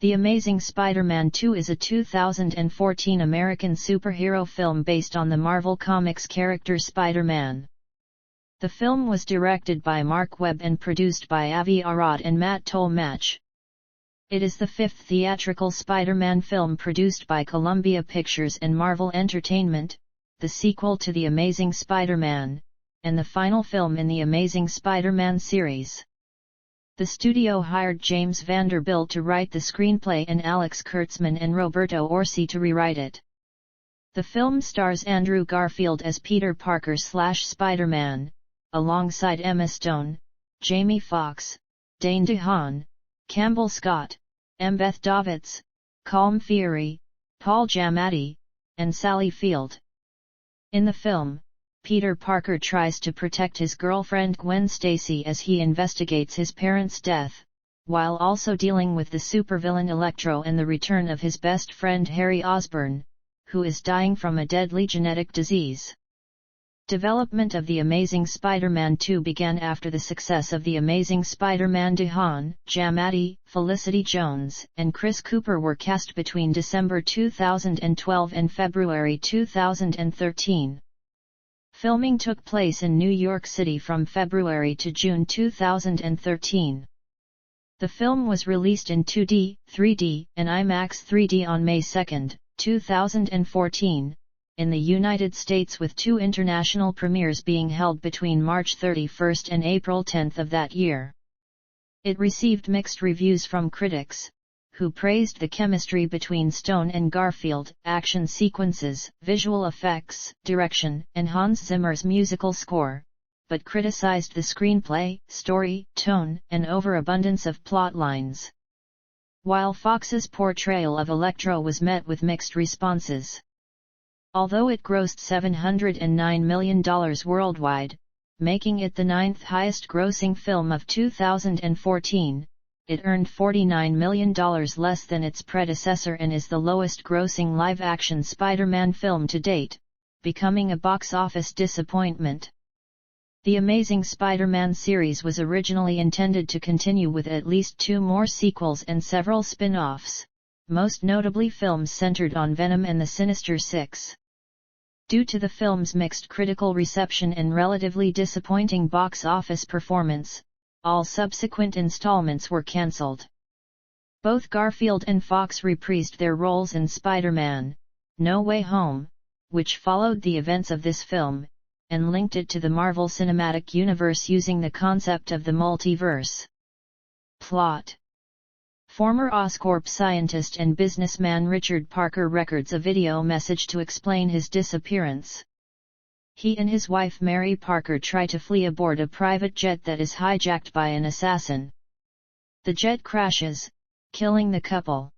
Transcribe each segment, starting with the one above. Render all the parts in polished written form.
The Amazing Spider-Man 2 is a 2014 American superhero film based on the Marvel Comics character Spider-Man. The film was directed by Mark Webb and produced by Avi Arad and Matt Tolmach. It is the fifth theatrical Spider-Man film produced by Columbia Pictures and Marvel Entertainment, the sequel to The Amazing Spider-Man, and the final film in the Amazing Spider-Man series. The studio hired James Vanderbilt to write the screenplay and Alex Kurtzman and Roberto Orci to rewrite it. The film stars Andrew Garfield as Peter Parker/Spider-Man, alongside Emma Stone, Jamie Foxx, Dane DeHaan, Campbell Scott, Embeth Davidtz, Colm Feore, Paul Giamatti, and Sally Field. In the film, Peter Parker tries to protect his girlfriend Gwen Stacy as he investigates his parents' death, while also dealing with the supervillain Electro and the return of his best friend Harry Osborn, who is dying from a deadly genetic disease. Development of The Amazing Spider-Man 2 began after the success of The Amazing Spider-Man. DeHaan, Giamatti, Felicity Jones, and Chris Cooper were cast between December 2012 and February 2013. Filming took place in New York City from February to June 2013. The film was released in 2D, 3D, and IMAX 3D on May 2, 2014, in the United States, with two international premieres being held between March 31 and April 10 of that year. It received mixed reviews from critics, who praised the chemistry between Stone and Garfield, action sequences, visual effects, direction, and Hans Zimmer's musical score, but criticized the screenplay, story, tone, and overabundance of plot lines. While Fox's portrayal of Electro was met with mixed responses. Although it grossed $709 million worldwide, making it the ninth highest grossing film of 2014, it earned $49 million less than its predecessor and is the lowest grossing live-action Spider-Man film to date, becoming a box office disappointment. The Amazing Spider-Man series was originally intended to continue with at least two more sequels and several spin-offs, most notably films centered on Venom and the Sinister Six. Due to the film's mixed critical reception and relatively disappointing box office performance, all subsequent installments were cancelled. Both Garfield and Fox reprised their roles in Spider-Man: No Way Home, which followed the events of this film, and linked it to the Marvel Cinematic Universe using the concept of the multiverse. Plot: Former Oscorp scientist and businessman Richard Parker records a video message to explain his disappearance. He and his wife Mary Parker try to flee aboard a private jet that is hijacked by an assassin. The jet crashes, killing the couple.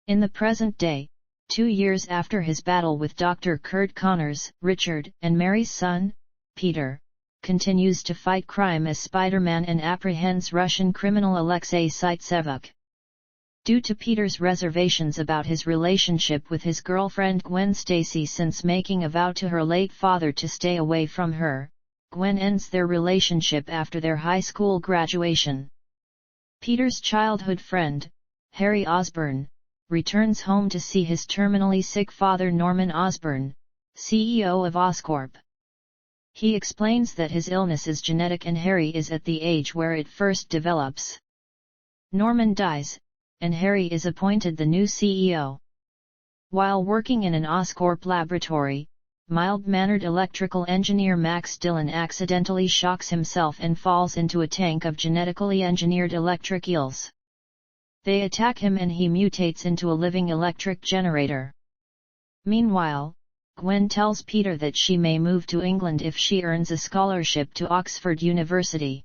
In the present day, 2 years after his battle with Dr. Kurt Connors, Richard, and Mary's son, Peter, continues to fight crime as Spider-Man and apprehends Russian criminal Alexei Saitsevuk. Due to Peter's reservations about his relationship with his girlfriend Gwen Stacy since making a vow to her late father to stay away from her, Gwen ends their relationship after their high school graduation. Peter's childhood friend, Harry Osborn, returns home to see his terminally sick father Norman Osborn, CEO of Oscorp. He explains that his illness is genetic and Harry is at the age where it first develops. Norman dies, and Harry is appointed the new CEO. While working in an Oscorp laboratory, mild-mannered electrical engineer Max Dillon accidentally shocks himself and falls into a tank of genetically engineered electric eels. They attack him and he mutates into a living electric generator. Meanwhile, Gwen tells Peter that she may move to England if she earns a scholarship to Oxford University.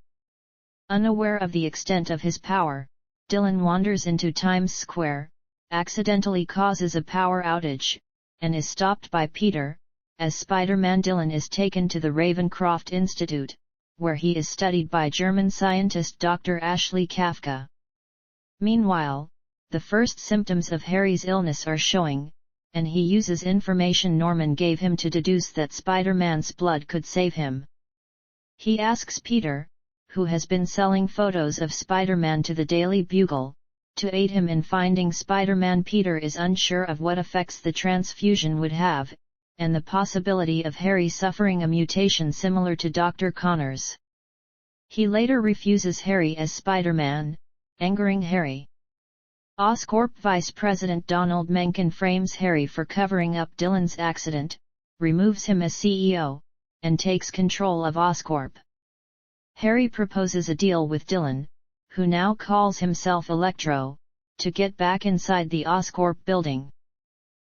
Unaware of the extent of his power, Dillon wanders into Times Square, accidentally causes a power outage, and is stopped by Peter. As Spider-Man, Dillon is taken to the Ravencroft Institute, where he is studied by German scientist Dr. Ashley Kafka. Meanwhile, the first symptoms of Harry's illness are showing, and he uses information Norman gave him to deduce that Spider-Man's blood could save him. He asks Peter, who has been selling photos of Spider-Man to the Daily Bugle, To aid him in finding Spider-Man, Peter is unsure of what effects the transfusion would have, and the possibility of Harry suffering a mutation similar to Dr. Connor's. He later refuses Harry as Spider-Man, angering Harry. Oscorp Vice President Donald Mencken frames Harry for covering up Dylan's accident, removes him as CEO, and takes control of Oscorp. Harry proposes a deal with Dylan, who now calls himself Electro, to get back inside the Oscorp building.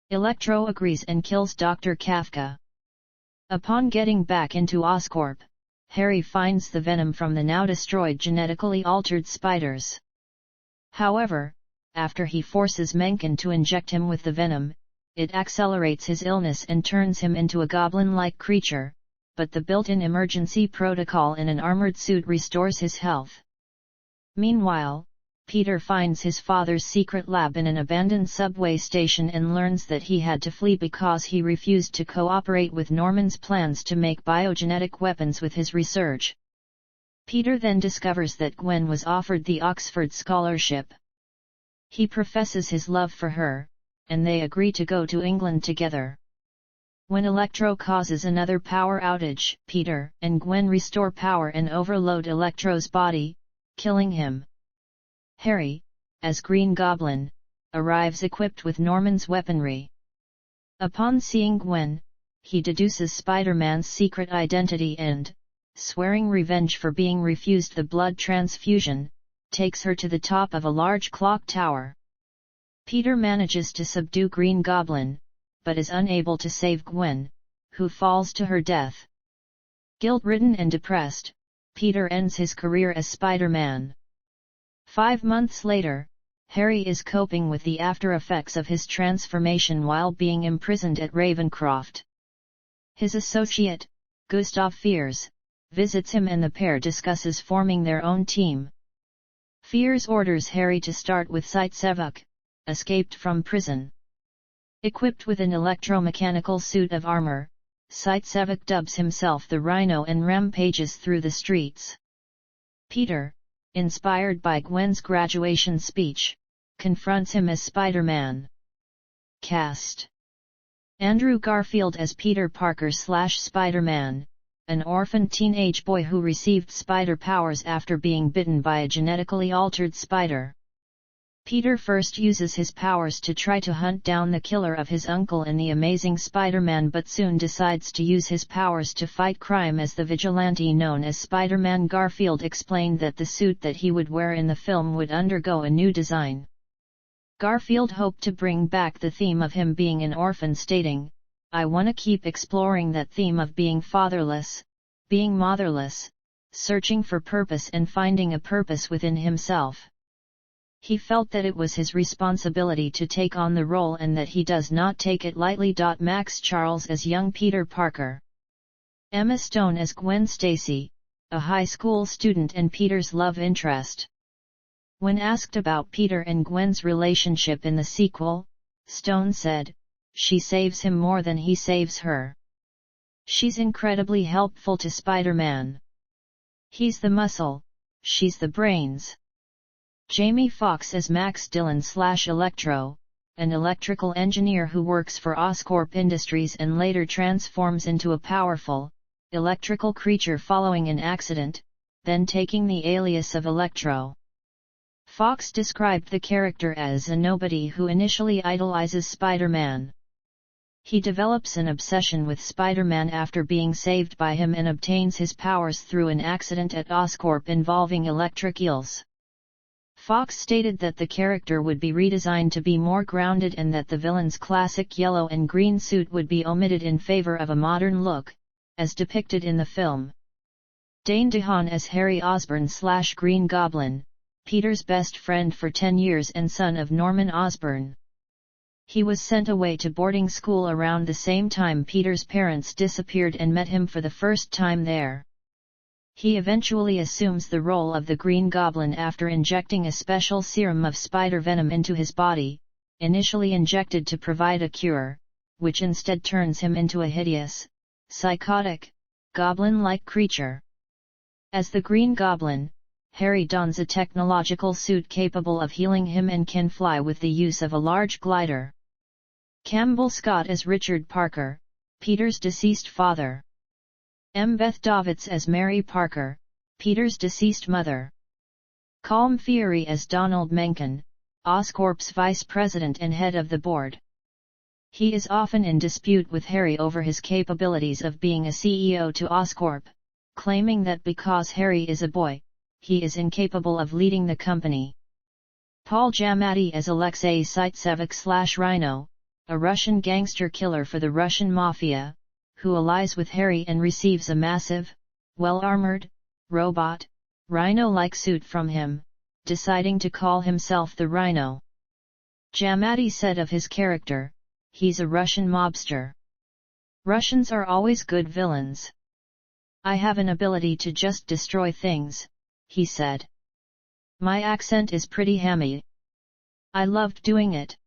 Electro agrees and kills Dr. Kafka. Upon getting back into Oscorp, Harry finds the venom from the now destroyed genetically altered spiders. However, after he forces Mencken to inject him with the venom, it accelerates his illness and turns him into a goblin-like creature, but the built-in emergency protocol in an armored suit restores his health. Meanwhile, Peter finds his father's secret lab in an abandoned subway station and learns that he had to flee because he refused to cooperate with Norman's plans to make biogenetic weapons with his research. Peter then discovers that Gwen was offered the Oxford Scholarship. He professes his love for her, and they agree to go to England together. When Electro causes another power outage, Peter and Gwen restore power and overload Electro's body, killing him. Harry, as Green Goblin, arrives equipped with Norman's weaponry. Upon seeing Gwen, he deduces Spider-Man's secret identity and, swearing revenge for being refused the blood transfusion, takes her to the top of a large clock tower. Peter manages to subdue Green Goblin, but is unable to save Gwen, who falls to her death. Guilt-ridden and depressed, Peter ends his career as Spider-Man. 5 months later, Harry is coping with the after-effects of his transformation while being imprisoned at Ravencroft. His associate, Gustav Fiers, visits him and the pair discusses forming their own team. Fiers orders Harry to start with Sitesevuk, escaped from prison. Equipped with an electromechanical suit of armor, Sitesevuk dubs himself the Rhino and rampages through the streets. Peter, inspired by Gwen's graduation speech, confronts him as Spider-Man. Cast: Andrew Garfield as Peter Parker/Spider-Man, an orphan teenage boy who received spider powers after being bitten by a genetically altered spider. Peter first uses his powers to try to hunt down the killer of his uncle in The Amazing Spider-Man, but soon decides to use his powers to fight crime as the vigilante known as Spider-Man. Garfield explained that the suit that he would wear in the film would undergo a new design. Garfield hoped to bring back the theme of him being an orphan, stating, "I wanna keep exploring that theme of being fatherless, being motherless, searching for purpose and finding a purpose within himself." He felt that it was his responsibility to take on the role and that he does not take it lightly. Max Charles as young Peter Parker. Emma Stone as Gwen Stacy, a high school student and Peter's love interest. When asked about Peter and Gwen's relationship in the sequel, Stone said, "She saves him more than he saves her. She's incredibly helpful to Spider-Man. He's the muscle, she's the brains." Jamie Foxx as Max Dillon/Electro, an electrical engineer who works for Oscorp Industries and later transforms into a powerful, electrical creature following an accident, then taking the alias of Electro. Fox described the character as a nobody who initially idolizes Spider-Man. He develops an obsession with Spider-Man after being saved by him and obtains his powers through an accident at Oscorp involving electric eels. Fox stated that the character would be redesigned to be more grounded and that the villain's classic yellow and green suit would be omitted in favor of a modern look, as depicted in the film. Dane DeHaan as Harry Osborn/Green Goblin, Peter's best friend for 10 years and son of Norman Osborn. He was sent away to boarding school around the same time Peter's parents disappeared and met him for the first time there. He eventually assumes the role of the Green Goblin after injecting a special serum of spider venom into his body, initially injected to provide a cure, which instead turns him into a hideous, psychotic, goblin-like creature. As the Green Goblin, Harry dons a technological suit capable of healing him and can fly with the use of a large glider. Campbell Scott as Richard Parker, Peter's deceased father. M. Beth Davids as Mary Parker, Peter's deceased mother. Colm Feary as Donald Mencken, Oscorp's vice president and head of the board. He is often in dispute with Harry over his capabilities of being a CEO to Oscorp, claiming that because Harry is a boy, he is incapable of leading the company. Paul Giamatti as Alexei Saitsevich/Rhino, a Russian gangster killer for the Russian mafia, who allies with Harry and receives a massive, well-armored, robot, rhino-like suit from him, deciding to call himself the Rhino. Giamatti said of his character, "He's a Russian mobster. Russians are always good villains. I have an ability to just destroy things," he said. "My accent is pretty hammy. I loved doing it.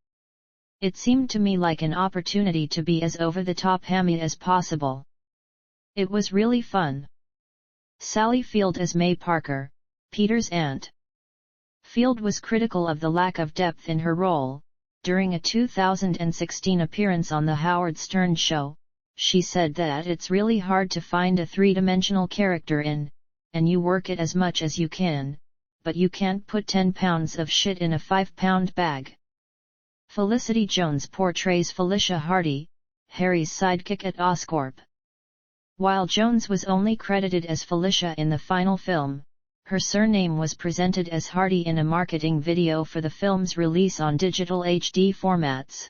It seemed to me like an opportunity to be as over-the-top hammy as possible. It was really fun." Sally Field as May Parker, Peter's aunt. Field was critical of the lack of depth in her role. During a 2016 appearance on The Howard Stern Show, she said that it's really hard to find a three-dimensional character in, and you work it as much as you can, but you can't put 10 pounds of shit in a 5-pound bag. Felicity Jones portrays Felicia Hardy, Harry's sidekick at Oscorp. While Jones was only credited as Felicia in the final film, her surname was presented as Hardy in a marketing video for the film's release on digital HD formats.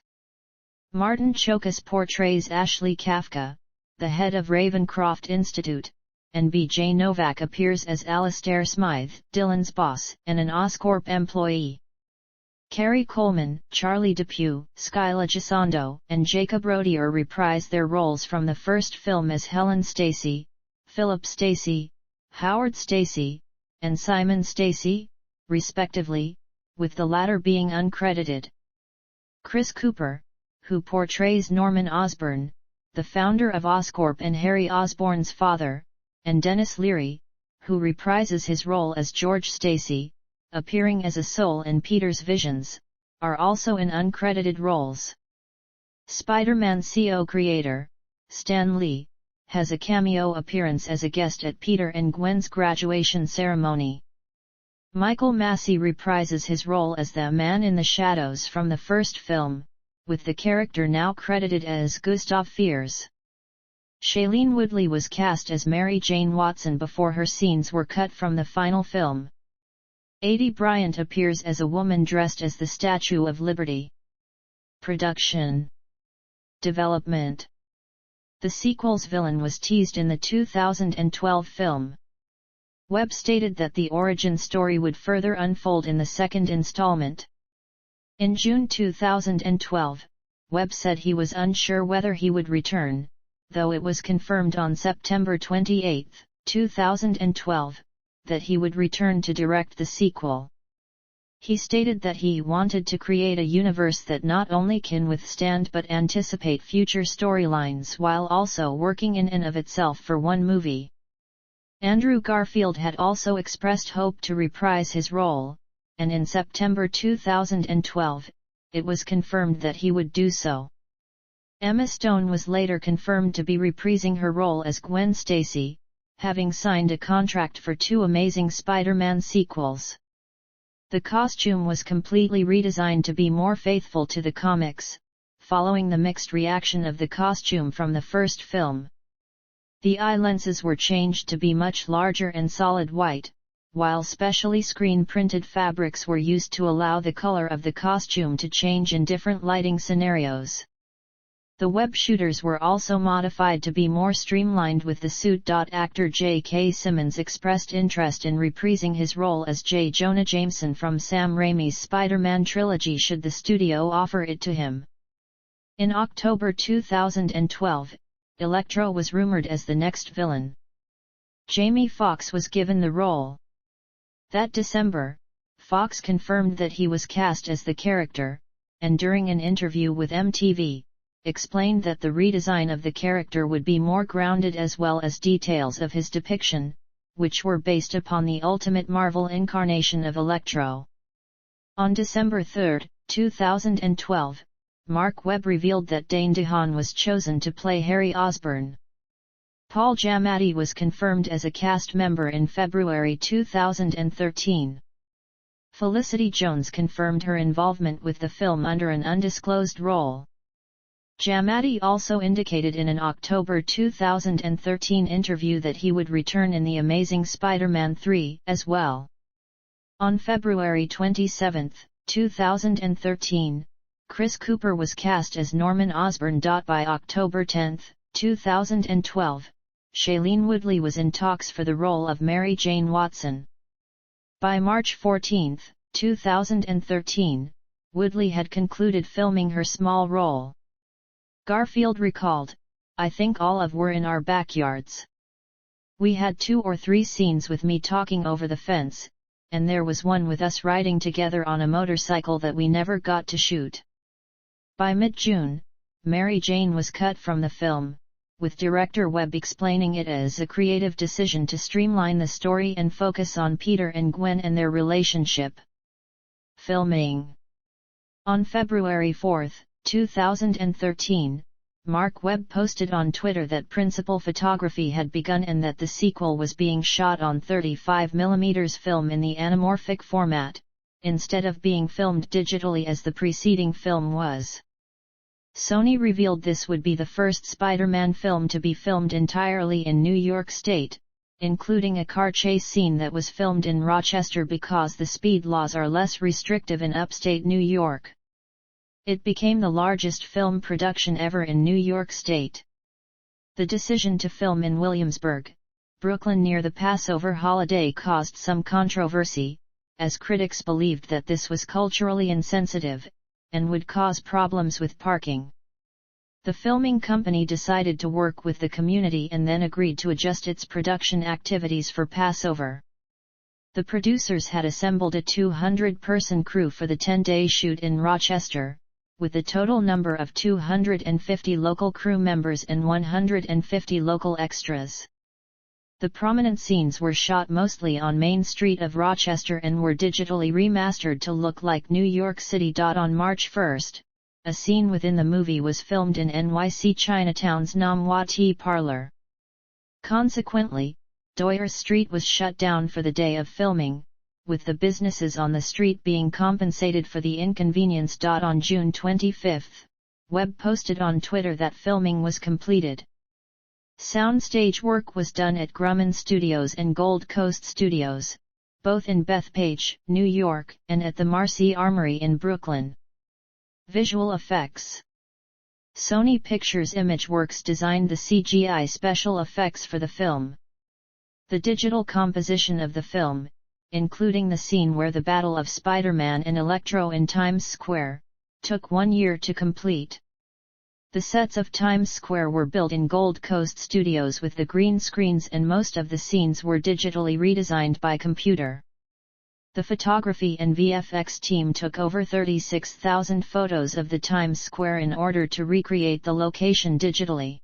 Martin Chokas portrays Ashley Kafka, the head of Ravencroft Institute, and B.J. Novak appears as Alastair Smythe, Dylan's boss and an Oscorp employee. Carrie Coleman, Charlie Depew, Skyla Gisondo, and Jacob Rodier reprise their roles from the first film as Helen Stacey, Philip Stacey, Howard Stacey, and Simon Stacey, respectively, with the latter being uncredited. Chris Cooper, who portrays Norman Osborn, the founder of Oscorp and Harry Osborn's father, and Dennis Leary, who reprises his role as George Stacey, appearing as a soul in Peter's visions, are also in uncredited roles. Spider-Man co-creator, Stan Lee, has a cameo appearance as a guest at Peter and Gwen's graduation ceremony. Michael Massey reprises his role as the Man in the Shadows from the first film, with the character now credited as Gustav Fiers. Shailene Woodley was cast as Mary Jane Watson before her scenes were cut from the final film. Aidy Bryant appears as a woman dressed as the Statue of Liberty. Production. Development. The sequel's villain was teased in the 2012 film. Webb stated that the origin story would further unfold in the second installment. In June 2012, Webb said he was unsure whether he would return, though it was confirmed on September 28, 2012, that he would return to direct the sequel. He stated that he wanted to create a universe that not only can withstand but anticipate future storylines while also working in and of itself for one movie. Andrew Garfield had also expressed hope to reprise his role, and in September 2012, it was confirmed that he would do so. Emma Stone was later confirmed to be reprising her role as Gwen Stacy, having signed a contract for 2 Amazing Spider-Man sequels. The costume was completely redesigned to be more faithful to the comics, following the mixed reaction of the costume from the first film. The eye lenses were changed to be much larger and solid white, while specially screen-printed fabrics were used to allow the color of the costume to change in different lighting scenarios. The web shooters were also modified to be more streamlined with the suit. Actor J.K. Simmons expressed interest in reprising his role as J. Jonah Jameson from Sam Raimi's Spider-Man trilogy should the studio offer it to him. In October 2012, Electro was rumored as the next villain. Jamie Foxx was given the role. That December, Foxx confirmed that he was cast as the character, and during an interview with MTV, explained that the redesign of the character would be more grounded as well as details of his depiction, which were based upon the Ultimate Marvel incarnation of Electro. On December 3, 2012, Mark Webb revealed that Dane DeHaan was chosen to play Harry Osborn. Paul Giamatti was confirmed as a cast member in February 2013. Felicity Jones confirmed her involvement with the film under an undisclosed role. Giamatti also indicated in an October 2013 interview that he would return in The Amazing Spider-Man 3 as well. On February 27, 2013, Chris Cooper was cast as Norman Osborn. By October 10, 2012, Shailene Woodley was in talks for the role of Mary Jane Watson. By March 14, 2013, Woodley had concluded filming her small role. Garfield recalled, "I think all of were in our backyards. We had 2 or 3 scenes with me talking over the fence, and there was one with us riding together on a motorcycle that we never got to shoot." By mid-June, Mary Jane was cut from the film, with director Webb explaining it as a creative decision to streamline the story and focus on Peter and Gwen and their relationship. Filming. On February 4, 2013, Mark Webb posted on Twitter that principal photography had begun and that the sequel was being shot on 35mm film in the anamorphic format, instead of being filmed digitally as the preceding film was. Sony revealed this would be the first Spider-Man film to be filmed entirely in New York State, including a car chase scene that was filmed in Rochester because the speed laws are less restrictive in upstate New York. It became the largest film production ever in New York State. The decision to film in Williamsburg, Brooklyn near the Passover holiday caused some controversy, as critics believed that this was culturally insensitive, and would cause problems with parking. The filming company decided to work with the community and then agreed to adjust its production activities for Passover. The producers had assembled a 200-person crew for the 10-day shoot in Rochester, with a total number of 250 local crew members and 150 local extras. The prominent scenes were shot mostly on Main Street of Rochester and were digitally remastered to look like New York City. On March 1, a scene within the movie was filmed in NYC Chinatown's Nam Hua Tea Parlor. Consequently, Doyer Street was shut down for the day of filming, with the businesses on the street being compensated for the inconvenience. On June 25, Webb posted on Twitter that filming was completed. Soundstage work was done at Grumman Studios and Gold Coast Studios, both in Bethpage, New York, and at the Marcy Armory in Brooklyn. Visual effects. Sony Pictures Imageworks designed the CGI special effects for the film. The digital composition of the film, including the scene where the Battle of Spider-Man and Electro in Times Square, took 1 year to complete. The sets of Times Square were built in Gold Coast Studios with the green screens, and most of the scenes were digitally redesigned by computer. The photography and VFX team took over 36,000 photos of the Times Square in order to recreate the location digitally.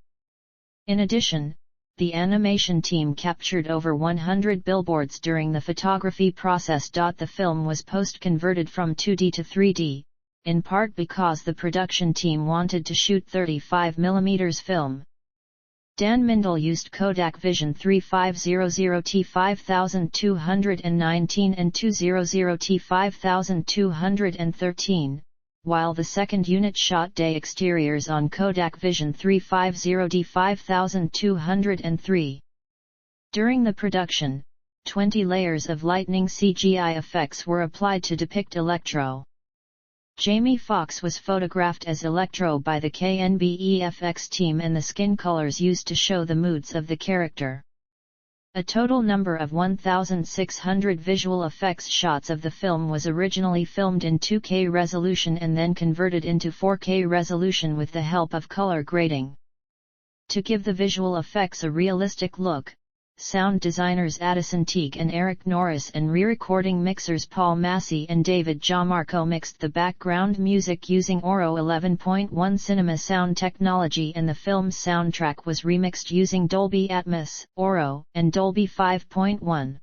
In addition, the animation team captured over 100 billboards during the photography process. The film was post-converted from 2D to 3D, in part because the production team wanted to shoot 35mm film. Dan Mindel used Kodak Vision 3500T5219 and 200T5213, while the second unit shot day exteriors on Kodak Vision 350D5203. During the production, 20 layers of lightning CGI effects were applied to depict Electro. Jamie Foxx was photographed as Electro by the KNBEFX team, and the skin colors used to show the moods of the character. A total number of 1,600 visual effects shots of the film was originally filmed in 2K resolution and then converted into 4K resolution with the help of color grading. To give the visual effects a realistic look, sound designers Addison Teague and Eric Norris and re-recording mixers Paul Massey and David Gianmarco mixed the background music using Oro 11.1 cinema sound technology, and the film's soundtrack was remixed using Dolby Atmos, Oro, and Dolby 5.1.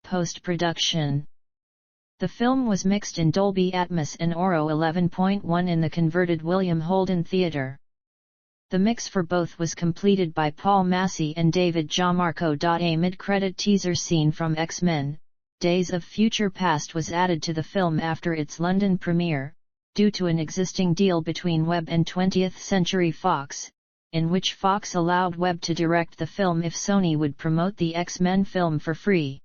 Post-production. The film was mixed in Dolby Atmos and Oro 11.1 in the converted William Holden Theatre. The mix for both was completed by Paul Massey and David Gianmarco. A mid-credit teaser scene from X-Men: Days of Future Past was added to the film after its London premiere, due to an existing deal between Webb and 20th Century Fox, in which Fox allowed Webb to direct the film if Sony would promote the X-Men film for free.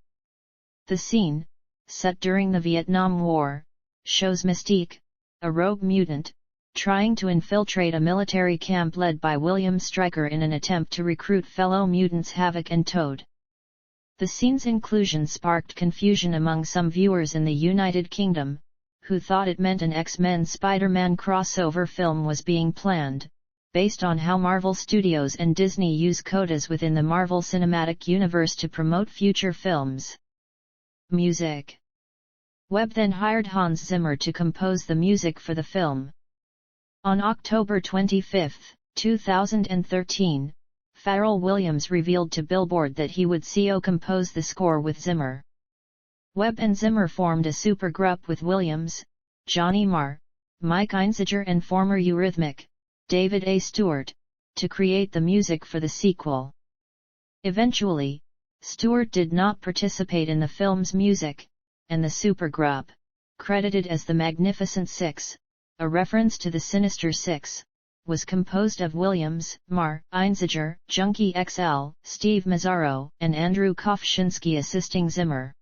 The scene, set during the Vietnam War, shows Mystique, a rogue mutant, trying to infiltrate a military camp led by William Stryker in an attempt to recruit fellow mutants Havoc and Toad. The scene's inclusion sparked confusion among some viewers in the United Kingdom, who thought it meant an X-Men Spider-Man crossover film was being planned, based on how Marvel Studios and Disney use codas within the Marvel Cinematic Universe to promote future films. Music. Webb then hired Hans Zimmer to compose the music for the film. On October 25, 2013, Pharrell Williams revealed to Billboard that he would co-compose the score with Zimmer. Webb and Zimmer formed a supergroup with Williams, Johnny Marr, Mike Einziger and former Eurythmic, David A. Stewart, to create the music for the sequel. Eventually, Stewart did not participate in the film's music, and the supergroup, credited as the Magnificent Six, a reference to the Sinister Six, was composed of Williams, Marr, Einziger, Junkie XL, Steve Mazzaro, and Andrew Kofshinsky assisting Zimmer.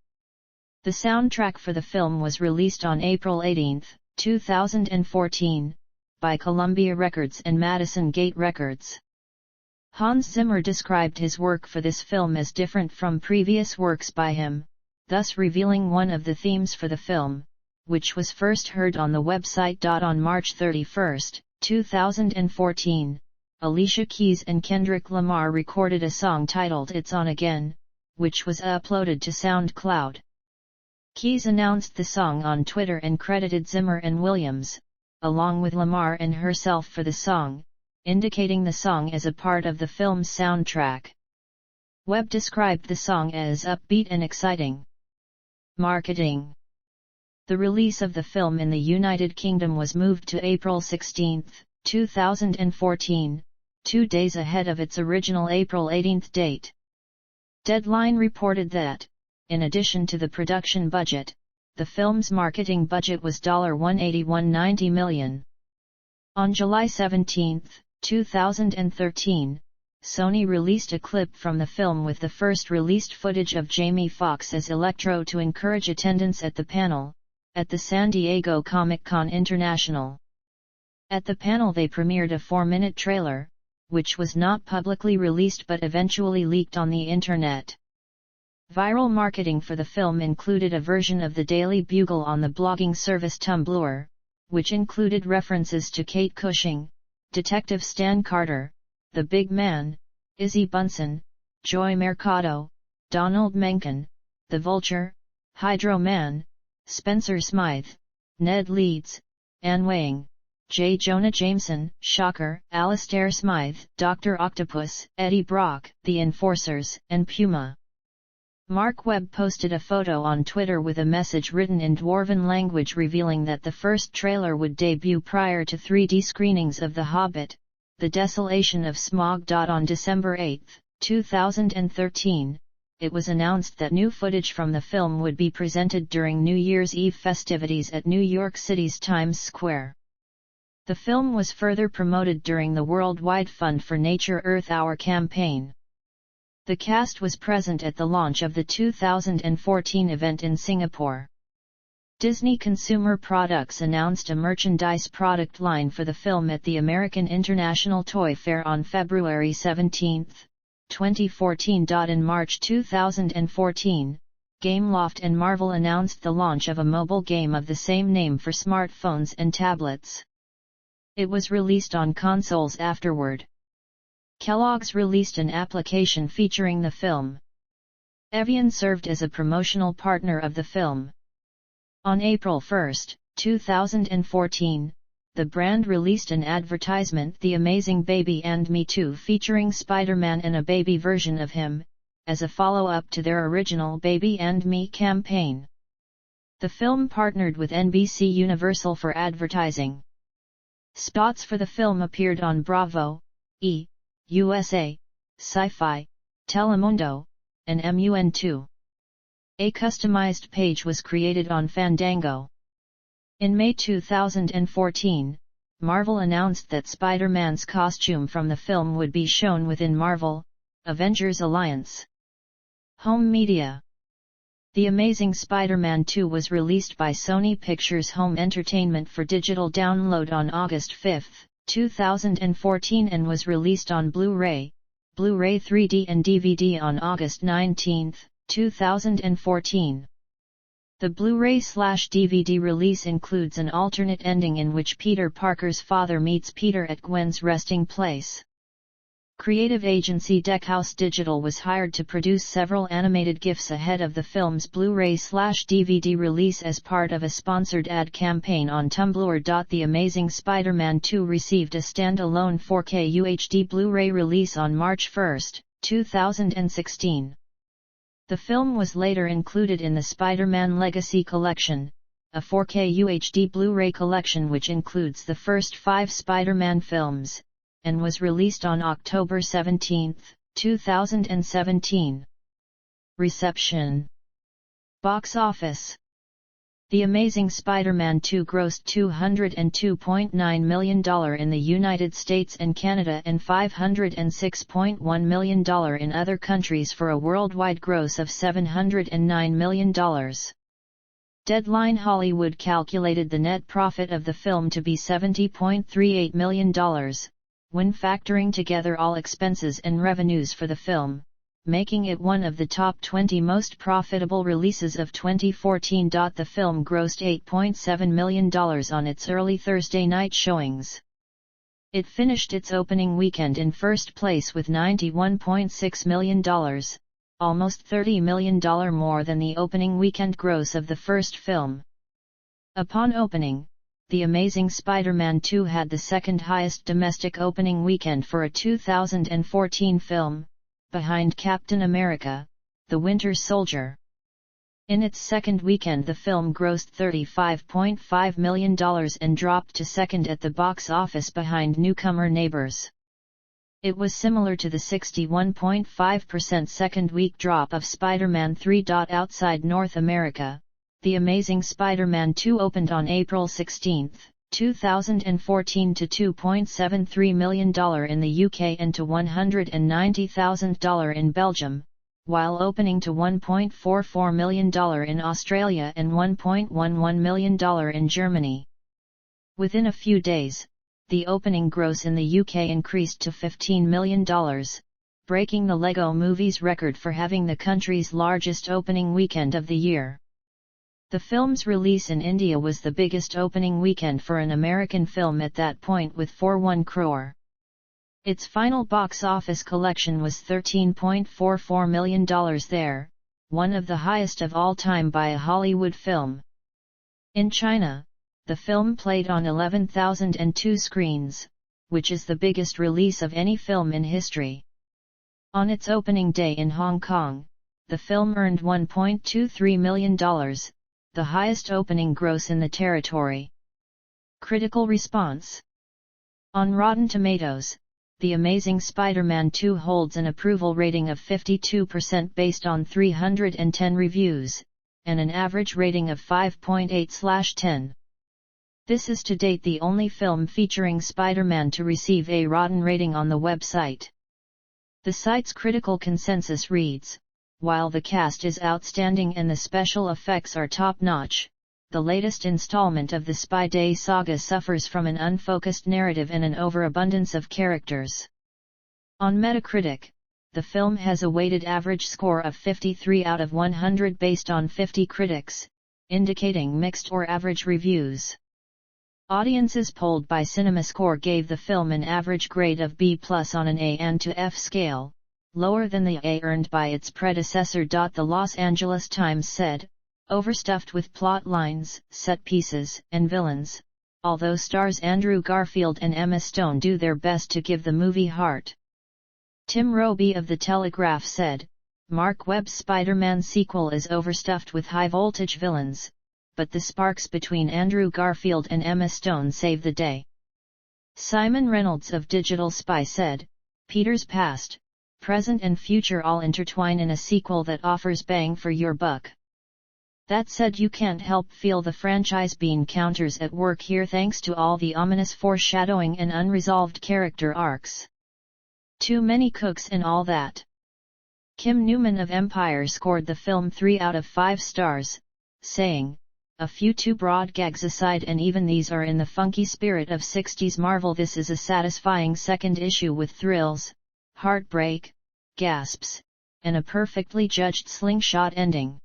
The soundtrack for the film was released on April 18, 2014, by Columbia Records and Madison Gate Records. Hans Zimmer described his work for this film as different from previous works by him, thus revealing one of the themes for the film, which was first heard on the website. On March 31, 2014, Alicia Keys and Kendrick Lamar recorded a song titled It's On Again, which was uploaded to SoundCloud. Keys announced the song on Twitter and credited Zimmer and Williams, along with Lamar and herself for the song, indicating the song as a part of the film's soundtrack. Webb described the song as upbeat and exciting. Marketing. The release of the film in the United Kingdom was moved to April 16, 2014, 2 days ahead of its original April 18 date. Deadline reported that, in addition to the production budget, the film's marketing budget was $181.90 million. On July 17, 2013, Sony released a clip from the film with the first released footage of Jamie Foxx as Electro to encourage attendance at the panel, at the San Diego Comic-Con International. At the panel they premiered a 4-minute trailer, which was not publicly released but eventually leaked on the internet. Viral marketing for the film included a version of the Daily Bugle on the blogging service Tumblr, which included references to Kate Cushing, Detective Stan Carter, The Big Man, Izzy Bunsen, Joy Mercado, Donald Mencken, The Vulture, Hydro Man, Spencer Smythe, Ned Leeds, Anne Wang, J. Jonah Jameson, Shocker, Alastair Smythe, Dr. Octopus, Eddie Brock, The Enforcers, and Puma. Mark Webb posted a photo on Twitter with a message written in Dwarven language revealing that the first trailer would debut prior to 3D screenings of The Hobbit, The Desolation of Smaug. On December 8, 2013, it was announced that new footage from the film would be presented during New Year's Eve festivities at New York City's Times Square. The film was further promoted during the Worldwide Fund for Nature Earth Hour campaign. The cast was present at the launch of the 2014 event in Singapore. Disney Consumer Products announced a merchandise product line for the film at the American International Toy Fair on February 17, 2014. In March 2014, Gameloft and Marvel announced the launch of a mobile game of the same name for smartphones and tablets. It was released on consoles afterward. Kellogg's released an application featuring the film. Evian served as a promotional partner of the film. On April 1, 2014, the brand released an advertisement, The Amazing Baby and Me Too, featuring Spider-Man and a baby version of him, as a follow-up to their original Baby and Me campaign. The film partnered with NBC Universal for advertising. Spots for the film appeared on Bravo, E! USA, Sci-Fi, Telemundo, and MUN2. A customized page was created on Fandango. In May 2014, Marvel announced that Spider-Man's costume from the film would be shown within Marvel Avengers Alliance. Home media. The Amazing Spider-Man 2 was released by Sony Pictures Home Entertainment for digital download on August 5, 2014 and was released on Blu-ray, Blu-ray 3D and DVD on August 19, 2014. The Blu-ray/DVD release includes an alternate ending in which Peter Parker's father meets Peter at Gwen's resting place. Creative agency Deckhouse Digital was hired to produce several animated GIFs ahead of the film's Blu-ray/DVD release as part of a sponsored ad campaign on Tumblr. The Amazing Spider-Man 2 received a standalone 4K UHD Blu-ray release on March 1, 2016. The film was later included in the Spider-Man Legacy Collection, a 4K UHD Blu-ray collection which includes the first 5 Spider-Man films, and was released on October 17, 2017. Reception. Box office. The Amazing Spider-Man 2 grossed $202.9 million in the United States and Canada and $506.1 million in other countries for a worldwide gross of $709 million. Deadline Hollywood calculated the net profit of the film to be $70.38 million, when factoring together all expenses and revenues for the film, making it one of the top 20 most profitable releases of 2014. The film grossed $8.7 million on its early Thursday night showings. It finished its opening weekend in first place with $91.6 million, almost $30 million more than the opening weekend gross of the first film. Upon opening, The Amazing Spider-Man 2 had the second highest domestic opening weekend for a 2014 film, behind Captain America, The Winter Soldier. In its second weekend the film grossed $35.5 million and dropped to second at the box office behind newcomer Neighbors. It was similar to the 61.5% second-week drop of Spider-Man 3. Outside North America, The Amazing Spider-Man 2 opened on April 16, 2014 to $2.73 million in the UK and to $190,000 in Belgium, while opening to $1.44 million in Australia and $1.11 million in Germany. Within a few days, the opening gross in the UK increased to $15 million, breaking the Lego Movie's record for having the country's largest opening weekend of the year. The film's release in India was the biggest opening weekend for an American film at that point with 41 crore. Its final box office collection was $13.44 million there, one of the highest of all time by a Hollywood film. In China, the film played on 11,002 screens, which is the biggest release of any film in history. On its opening day in Hong Kong, the film earned $1.23 million, the highest opening gross in the territory. Critical response. On Rotten Tomatoes, The Amazing Spider-Man 2 holds an approval rating of 52% based on 310 reviews, and an average rating of 5.8/10. This is to date the only film featuring Spider-Man to receive a Rotten rating on the website. The site's critical consensus reads, "While the cast is outstanding and the special effects are top-notch, the latest installment of the Spy-Day saga suffers from an unfocused narrative and an overabundance of characters." On Metacritic, the film has a weighted average score of 53 out of 100 based on 50 critics, indicating mixed or average reviews. Audiences polled by CinemaScore gave the film an average grade of B+ on an A and to F scale, lower than the A earned by its predecessor. The Los Angeles Times said, overstuffed with plot lines, set pieces, and villains, although stars Andrew Garfield and Emma Stone do their best to give the movie heart. Tim Roby of The Telegraph said, Mark Webb's Spider-Man sequel is overstuffed with high-voltage villains, but the sparks between Andrew Garfield and Emma Stone save the day. Simon Reynolds of Digital Spy said, Peter's past, present and future all intertwine in a sequel that offers bang for your buck. That said, you can't help feel the franchise bean counters at work here thanks to all the ominous foreshadowing and unresolved character arcs. Too many cooks and all that. Kim Newman of Empire scored the film 3 out of 5 stars, saying, a few too broad gags aside, and even these are in the funky spirit of 60s Marvel, this is a satisfying second issue with thrills, heartbreak, gasps, and a perfectly judged slingshot ending.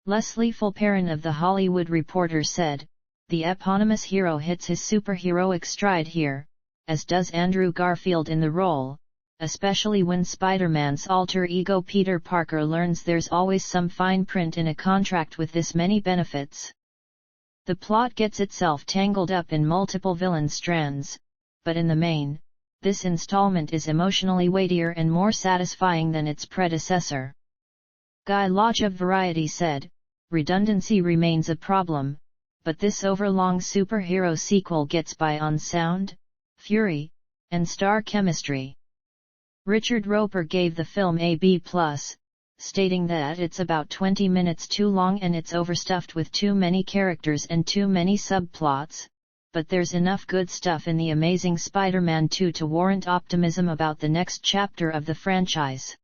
Leslie Fulperin of The Hollywood Reporter said, the eponymous hero hits his superheroic stride here, as does Andrew Garfield in the role, especially when Spider-Man's alter ego Peter Parker learns there's always some fine print in a contract with this many benefits. The plot gets itself tangled up in multiple villain strands, but in the main, this installment is emotionally weightier and more satisfying than its predecessor. Guy Lodge of Variety said, redundancy remains a problem, but this overlong superhero sequel gets by on sound, fury, and star chemistry. Richard Roper gave the film a B+, stating that it's about 20 minutes too long and it's overstuffed with too many characters and too many subplots, but there's enough good stuff in The Amazing Spider-Man 2 to warrant optimism about the next chapter of the franchise.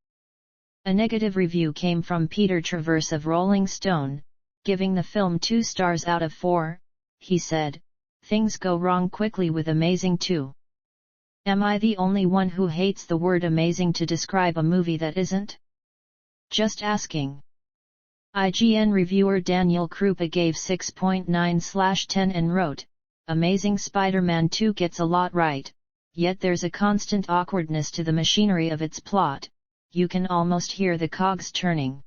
A negative review came from Peter Travers of Rolling Stone, giving the film 2 stars out of 4. He said, things go wrong quickly with Amazing 2. Am I the only one who hates the word amazing to describe a movie that isn't? Just asking. IGN reviewer Daniel Krupa gave 6.9/10 and wrote, Amazing Spider-Man 2 gets a lot right, yet there's a constant awkwardness to the machinery of its plot, you can almost hear the cogs turning.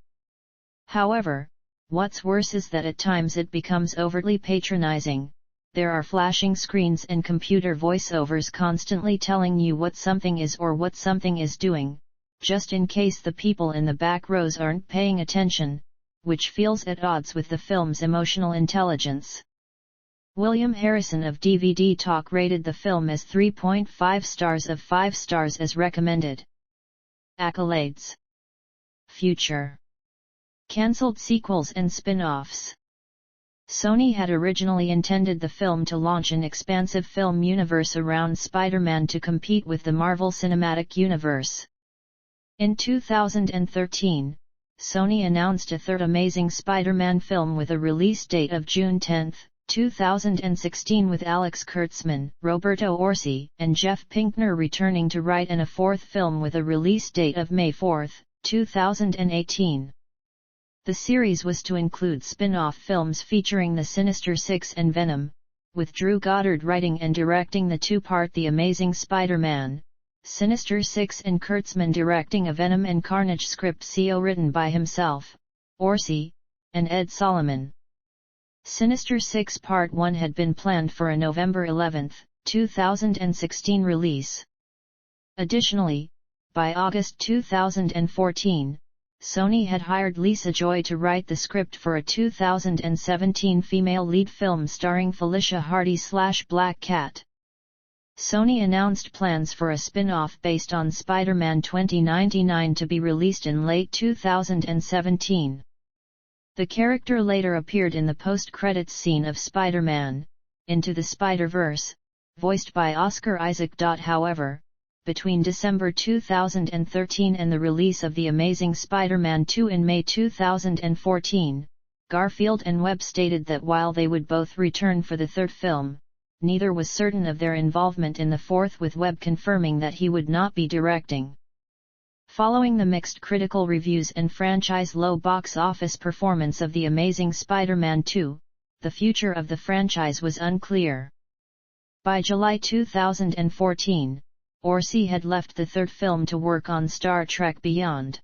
However, what's worse is that at times it becomes overtly patronizing. There are flashing screens and computer voiceovers constantly telling you what something is or what something is doing, just in case the people in the back rows aren't paying attention, which feels at odds with the film's emotional intelligence. William Harrison of DVD Talk rated the film as 3.5 stars of 5 stars as recommended. Accolades. Future. Cancelled sequels and spin-offs. Sony had originally intended the film to launch an expansive film universe around Spider-Man to compete with the Marvel Cinematic Universe. In 2013, Sony announced a third Amazing Spider-Man film with a release date of June 10, 2016, with Alex Kurtzman, Roberto Orci, and Jeff Pinkner returning to write, and a fourth film with a release date of May 4, 2018. The series was to include spin-off films featuring the Sinister Six and Venom, with Drew Goddard writing and directing the two-part The Amazing Spider-Man, Sinister Six and Kurtzman directing a Venom and Carnage script written by himself, Orci, and Ed Solomon. Sinister Six Part 1 had been planned for a November 11, 2016 release. Additionally, by August 2014, Sony had hired Lisa Joy to write the script for a 2017 female lead film starring Felicia Hardy/Black Cat. Sony announced plans for a spin-off based on Spider-Man 2099 to be released in late 2017. The character later appeared in the post-credits scene of Spider-Man: Into the Spider-Verse, voiced by Oscar Isaac. However, between December 2013 and the release of The Amazing Spider-Man 2 in May 2014, Garfield and Webb stated that while they would both return for the third film, neither was certain of their involvement in the fourth, with Webb confirming that he would not be directing. Following the mixed critical reviews and franchise low box office performance of The Amazing Spider-Man 2, the future of the franchise was unclear. By July 2014, Orci had left the third film to work on Star Trek Beyond.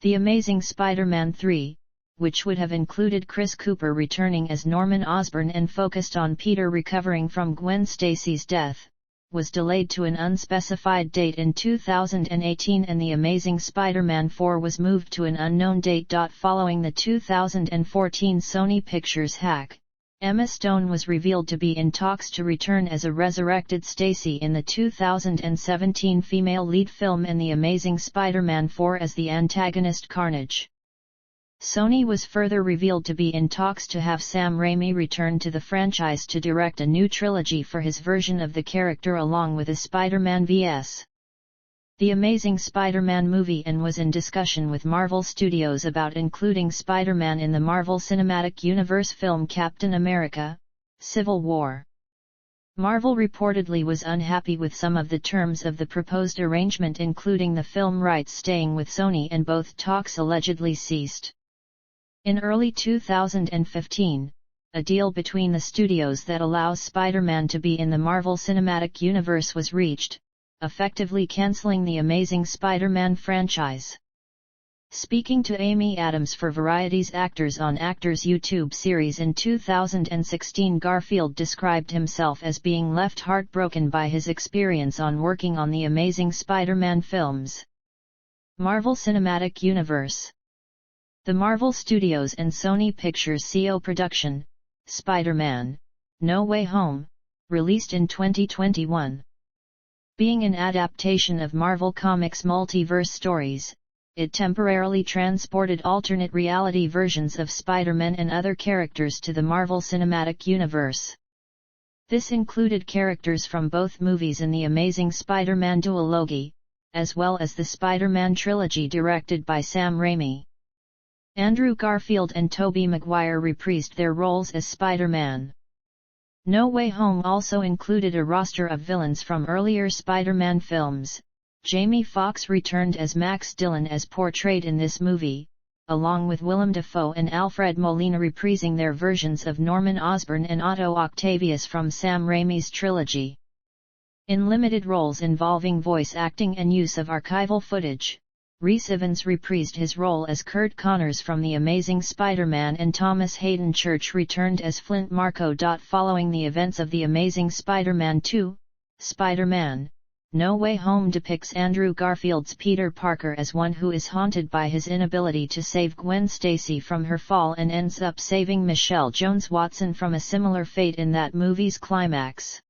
The Amazing Spider-Man 3, which would have included Chris Cooper returning as Norman Osborn and focused on Peter recovering from Gwen Stacy's death, was delayed to an unspecified date in 2018, and The Amazing Spider-Man 4 was moved to an unknown date. Following the 2014 Sony Pictures hack, Emma Stone was revealed to be in talks to return as a resurrected Stacy in the 2017 female lead film and The Amazing Spider-Man 4 as the antagonist Carnage. Sony was further revealed to be in talks to have Sam Raimi return to the franchise to direct a new trilogy for his version of the character along with a Spider-Man vs. The Amazing Spider-Man movie, and was in discussion with Marvel Studios about including Spider-Man in the Marvel Cinematic Universe film Captain America: Civil War. Marvel reportedly was unhappy with some of the terms of the proposed arrangement, including the film rights staying with Sony, and both talks allegedly ceased. In early 2015, a deal between the studios that allows Spider-Man to be in the Marvel Cinematic Universe was reached, effectively cancelling the Amazing Spider-Man franchise. Speaking to Amy Adams for Variety's Actors on Actors YouTube series in 2016, Garfield described himself as being left heartbroken by his experience on working on the Amazing Spider-Man films. Marvel Cinematic Universe. The Marvel Studios and Sony Pictures CO production, Spider-Man: No Way Home, released in 2021. Being an adaptation of Marvel Comics' multiverse stories, it temporarily transported alternate reality versions of Spider-Man and other characters to the Marvel Cinematic Universe. This included characters from both movies in the Amazing Spider-Man duology, as well as the Spider-Man trilogy directed by Sam Raimi. Andrew Garfield and Tobey Maguire reprised their roles as Spider-Man. No Way Home also included a roster of villains from earlier Spider-Man films. Jamie Foxx returned as Max Dillon as portrayed in this movie, along with Willem Dafoe and Alfred Molina reprising their versions of Norman Osborn and Otto Octavius from Sam Raimi's trilogy. In limited roles involving voice acting and use of archival footage, Rhys Ifans reprised his role as Kurt Connors from The Amazing Spider-Man, and Thomas Hayden Church returned as Flint Marko. Following the events of The Amazing Spider-Man 2, Spider-Man: No Way Home depicts Andrew Garfield's Peter Parker as one who is haunted by his inability to save Gwen Stacy from her fall and ends up saving Michelle Jones Watson from a similar fate in that movie's climax.